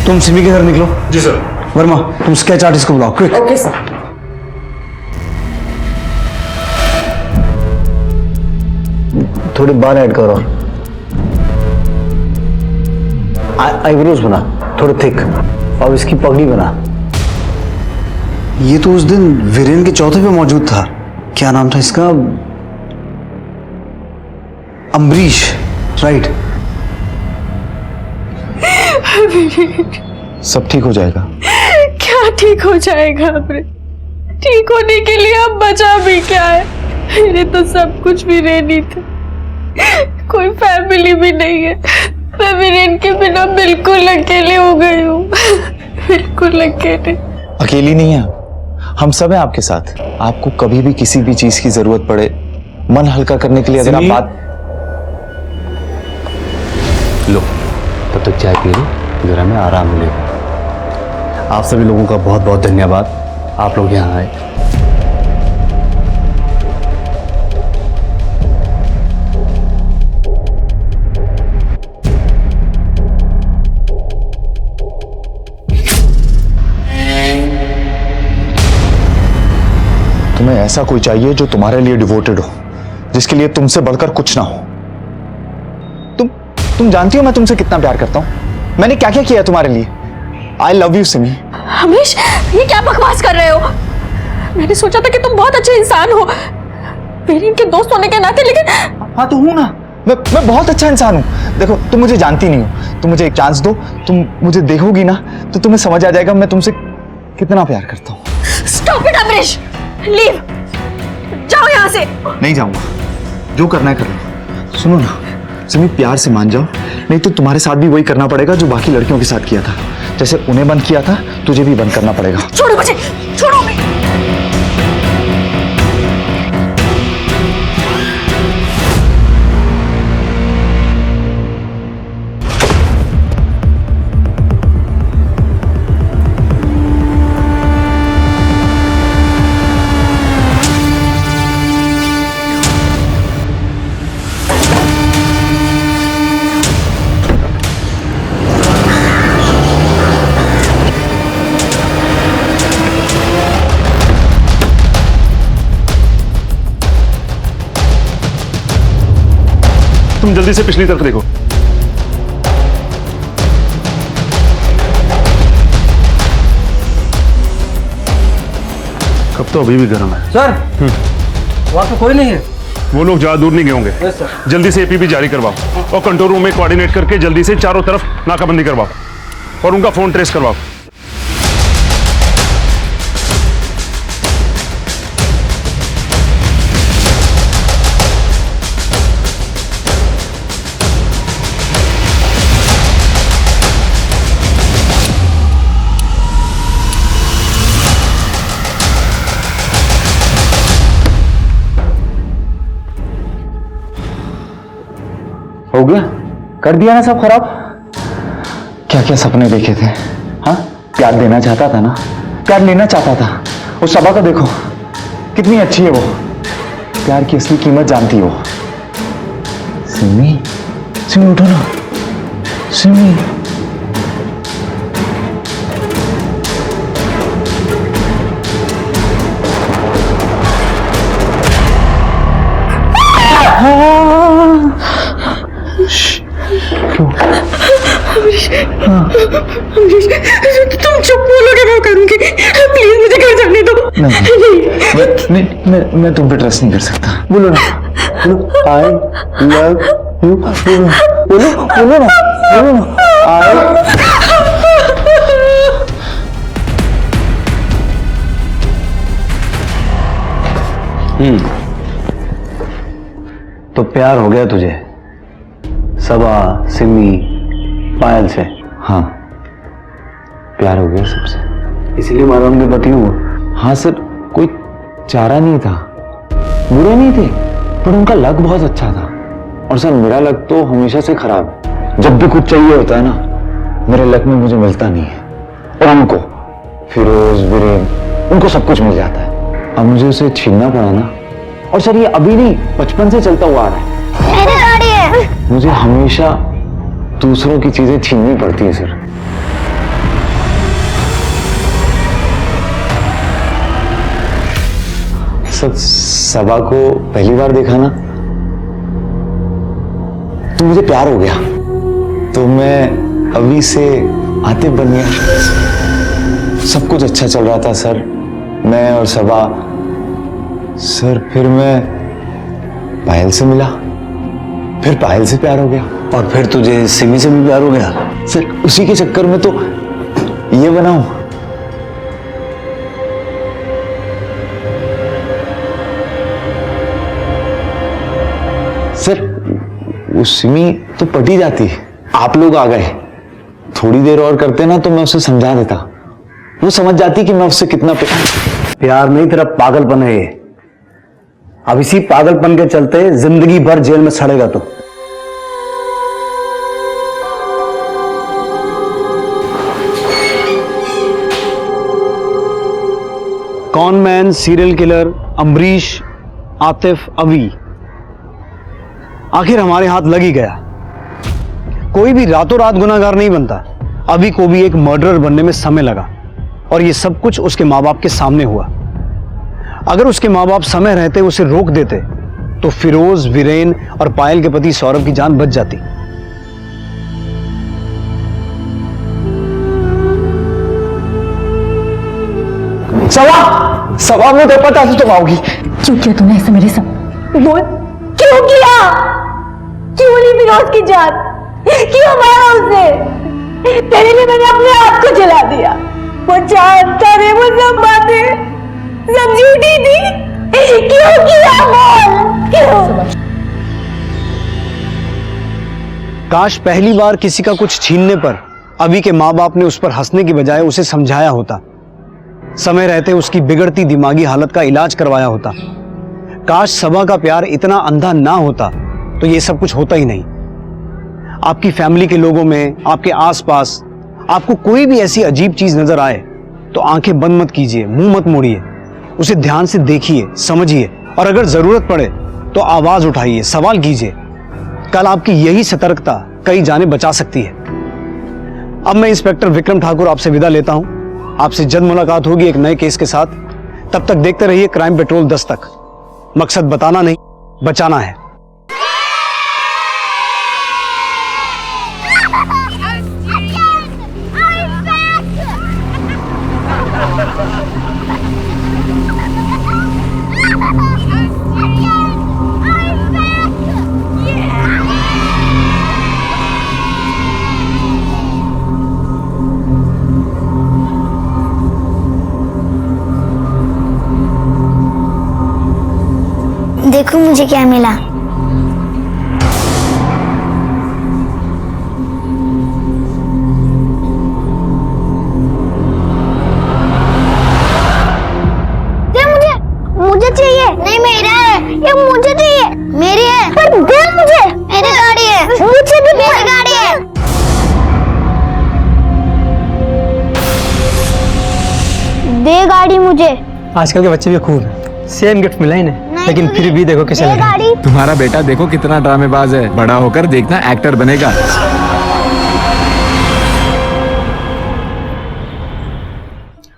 तुम सिमी के घर निकलो। जी सर। वर्मा, तुम स्केच आर्टिस्ट को बुलाओ, क्विक। Okay sir. थोड़े बार ऐड करो। आईब्रोज बना थोड़े थिक और इसकी पगड़ी बना। ये तो उस दिन वीरेन के चौथे पे मौजूद था। क्या नाम था इसका? अम्बरीश, राइट? सब ठीक हो जाएगा। क्या ठीक हो जाएगा? अपने ठीक होने के लिए अब बचा भी क्या है? मेरे तो सब कुछ भी रहनी थी, कोई फैमिली भी नहीं है। मैं वीरेन के बिना बिल्कुल अकेले हो गई हूँ। बिल्कुल अकेले। अकेली नहीं है, हम सब हैं आपके साथ। आपको कभी भी किसी भी चीज की जरूरत पड़े, मन हल्का करने के लिए अगर आप बात। लो, तब तक चाय पी लो, फिर हमें आराम मिलेगा। आप सभी लोगों का बहुत बहुत धन्यवाद, आप लोग यहाँ आए। तुम्हें ऐसा कोई चाहिए जो तुम्हारे लिए डिवोटेड हो, जिसके लिए तुमसे बढ़कर कुछ ना हो। तुम जानती हो मैं तुमसे कितना प्यार करता हूं। मैंने क्या क्या किया तुम्हारे लिए। I love you Simi. हमेश, ये क्या बकवास कर रहे हो? मैंने सोचा था कि तुम बहुत अच्छे इंसान हो, वीरेन के दोस्त होने के नाते, लेकिन। हाँ तो हूं ना, मैं बहुत अच्छा इंसान हूं। देखो, तुम मुझे जानती नहीं हो, तुम मुझे एक चांस दो, तुम मुझे देखोगी ना तो तुम्हें समझ आ जाएगा मैं तुमसे कितना प्यार करता हूं। स्टॉप इट अमरीश, लीव, जाओ यहाँ से। नहीं जाऊंगा, जो करना है कर लो। सुनो ना सिमी, प्यार से मान जाओ, नहीं तो तुम्हारे साथ भी वही करना पड़ेगा जो बाकी लड़कियों के साथ किया था। जैसे उन्हें बंद किया था, तुझे भी बंद करना पड़ेगा। छोड़ो मुझे, छोड़ो। तुम जल्दी से पिछली तरफ देखो। कब तो अभी भी गर्म है। सर वहाँ पे कोई नहीं है। वो लोग ज्यादा दूर नहीं गए होंगे। Yes sir. जल्दी से एपीपी जारी करवाओ और कंट्रोल रूम में कोऑर्डिनेट करके जल्दी से चारों तरफ नाकाबंदी करवाओ और उनका फोन ट्रेस करवाओ। हो गया, कर दिया ना सब खराब। क्या क्या सपने देखे थे, हाँ? प्यार देना चाहता था ना, प्यार लेना चाहता था। उस सबा का देखो कितनी अच्छी है वो, प्यार की असली कीमत जानती है वो। सिमी, सिमी उठो ना, सिमी। तुम चुप बोलोगे मैं करूंगी, प्लीज मुझे घर जाने दो। नहीं, मैं तुम पे ट्रस्ट नहीं कर सकता। बोलो ना, आई लव यू, बोलो ना, तो प्यार हो गया तुझे सबा, सिमी, पायल से? हाँ, प्यार हो गया सबसे, इसलिए मारा उनके पति हुआ? हाँ सर, कोई चारा नहीं था, बुरे नहीं थे, पर उनका लक बहुत अच्छा था। और सर मेरा लक तो हमेशा से खराब है। जब भी कुछ चाहिए होता है ना, मेरे लक में मुझे मिलता नहीं है। और उनको, फिरोज, वीरेन, उनको सब कुछ मिल जाता है। अब मुझे उसे छीनना पड़ा ना। और सर ये अभी नहीं, बचपन से चलता हुआ आ रहा है। मेरी गाड़ी है। मुझे हमेशा दूसरों की चीजें छीननी पड़ती है सर। सबा को पहली बार देखा ना तो मुझे प्यार हो गया, तो मैं अभी से आतिफ बन गया। सब कुछ अच्छा चल रहा था सर, मैं और सबा। सर फिर मैं पायल से मिला, फिर पायल से प्यार हो गया, और फिर तुझे सिमी से भी प्यार हो गया? सर उसी के चक्कर में तो ये बनाऊं। सर वो सिमी तो पटी जाती, आप लोग आ गए, थोड़ी देर और करते ना तो मैं उसे समझा देता, वो समझ जाती कि मैं उससे कितना प्यार नहीं, तेरा पागलपन है ये। अब इसी पागलपन के चलते जिंदगी भर जेल में सड़ेगा तू। Cone man, serial killer, Amrish, Atif, अवी, आखिर हमारे हाथ लग ही गया। कोई भी रातों रात गुनाहगार नहीं बनता। अभी को भी एक मर्डरर बनने में समय लगा, और ये सब कुछ उसके माँ बाप के सामने हुआ। अगर उसके माँ बाप समय रहते उसे रोक देते तो फिरोज, वीरेन और पायल के पति सौरभ की जान बच जाती। सवा मुझे पता था तुम आओगी। क्यों किया तूने ऐसा मेरे साथ? बोल, क्यों किया? क्यों ली फिरोज की जान? क्यों मारा उसे? तेरे लिए मैंने अपने आप को जला दिया। वो जानता रे, वो सब बातें सब झूठी थी। क्यों किया? बोल, क्यों? काश पहली बार किसी का कुछ छीनने पर अभी के माँ बाप ने उस पर हंसने की बजाय उसे समझाया होता, समय रहते उसकी बिगड़ती दिमागी हालत का इलाज करवाया होता। काश सबा का प्यार इतना अंधा ना होता तो ये सब कुछ होता ही नहीं। आपकी फैमिली के लोगों में, आपके आसपास आपको कोई भी ऐसी अजीब चीज नजर आए तो आंखें बंद मत कीजिए, मुंह मत मोड़िए, उसे ध्यान से देखिए, समझिए, और अगर जरूरत पड़े तो आवाज उठाइए, सवाल कीजिए। कल आपकी यही सतर्कता कई जाने बचा सकती है। अब मैं इंस्पेक्टर विक्रम ठाकुर आपसे विदा लेता हूं। आपसे जल्द मुलाकात होगी एक नए केस के साथ। तब तक देखते रहिए क्राइम पेट्रोल 10 तक। मकसद बताना नहीं, बचाना है। देखो मुझे क्या मिला। मुझे चाहिए। नहीं मेरा है, ये मुझे चाहिए। मेरी है पर दे मुझे। मेरी गाड़ी है। मुझे भी मेरी गाड़ी है। दे गाड़ी मुझे। आजकल के बच्चे भी खूब हैं। सेम गिफ्ट मिला इन्हें, लेकिन फिर भी देखो कैसे लग रहा है। तुम्हारा बेटा देखो कितना ड्रामेबाज है, बड़ा होकर देखना एक्टर बनेगा।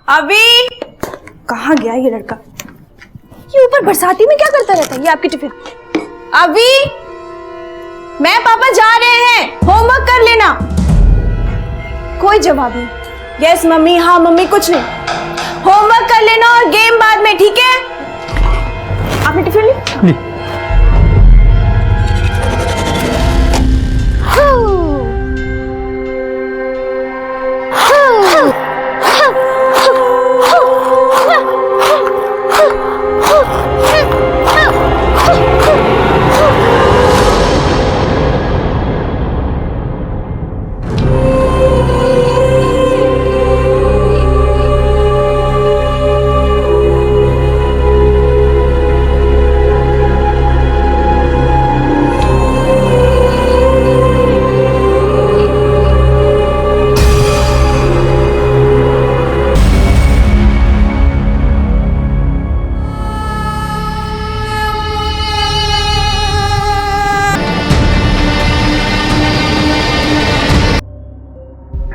अभी कहाँ गया ये लड़का? ये ऊपर बरसाती में क्या करता रहता है? ये आपकी टिफिन। अभी मैं पापा जा रहे हैं, होमवर्क कर लेना। कोई जवाब नहीं। यस मम्मी, हाँ मम्मी, कुछ नहीं। होमवर्क कर लेना और गेम बाद में, ठीक है? आपने टिफिन ली?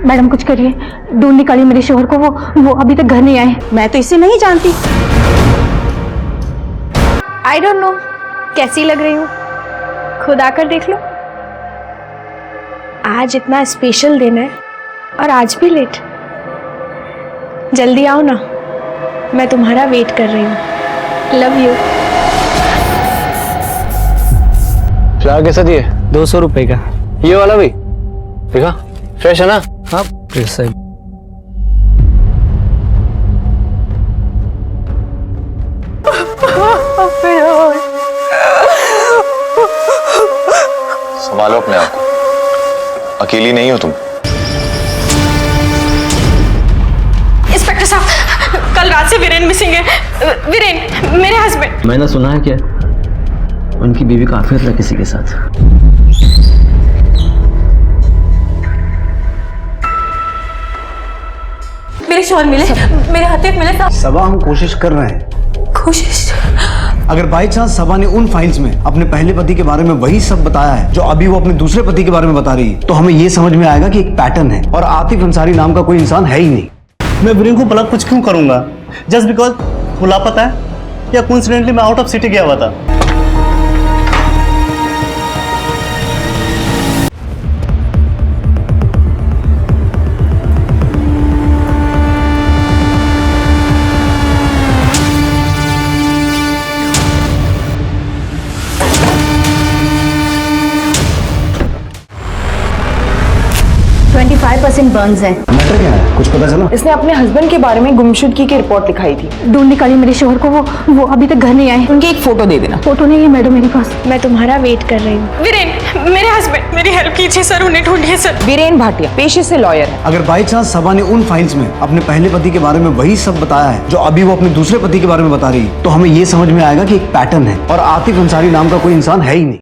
मैडम कुछ करिए, ढूंढ निकालिए मेरे शोहर को। वो अभी तक घर नहीं आए। मैं तो इसे नहीं जानती। आई डोंट नो कैसी लग रही हूँ, खुद आकर देख लो। आज इतना स्पेशल दिन है और आज भी लेट। जल्दी आओ ना, मैं तुम्हारा वेट कर रही हूँ। Love you. चाय कैसा दिए? 200 रुपए का। ये वाला भी देखा, फ्रेश है ना? हाँ फ्रेश है। संभालो अपने आप को, अकेली नहीं हो तुम। इंस्पेक्टर साहब, कल रात से वीरेन मिसिंग है। वीरेन मेरे हस्बैंड। मैंने सुना है कि उनकी बीवी का अफेयर था किसी के साथ। मेरे शोहर मिले, मेरे हत्या मिले साहब। सबा हम कोशिश कर रहे हैं। कोशिश? अगर बाई चांस सबा ने उन फाइल्स में अपने पहले पति के बारे में वही सब बताया है जो अभी वो अपने दूसरे पति के बारे में बता रही है, तो हमें ये समझ में आएगा कि एक पैटर्न है और आतिफ अंसारी नाम का कोई इंसान है ही नहीं। मैं वीरेन को भला कुछ क्यों करूंगा? जस्ट बिकॉज वो लापता है या कोइंसिडेंटली मैं आउट ऑफ सिटी गया हुआ था। बर्न्स हैं। मैटर क्या है, कुछ पता चला? इसने अपने हस्बैंड के बारे में गुमशुदगी की रिपोर्ट लिखाई थी। ढूंढ निकालिए मेरे शोहर को। वो अभी तक घर नहीं आए। उनकी एक फोटो दे देना। फोटो नहीं है मैडम मेरे पास। मैं तुम्हारा वेट कर रही हूँ। वीरेन मेरे हस्बैंड, मेरी हेल्प कीजिए सर, उन्हें ढूंढिए सर। वीरेन भाटिया पेशे से लॉयर है। अगर बाई चांस सबा ने उन फाइल्स में अपने पहले पति के बारे में वही सब बताया है जो अभी वो अपने दूसरे पति के बारे में बता रही है, तो हमें ये समझ में आएगा कि एक पैटर्न है और आतिफ अंसारी नाम का कोई इंसान है ही नहीं।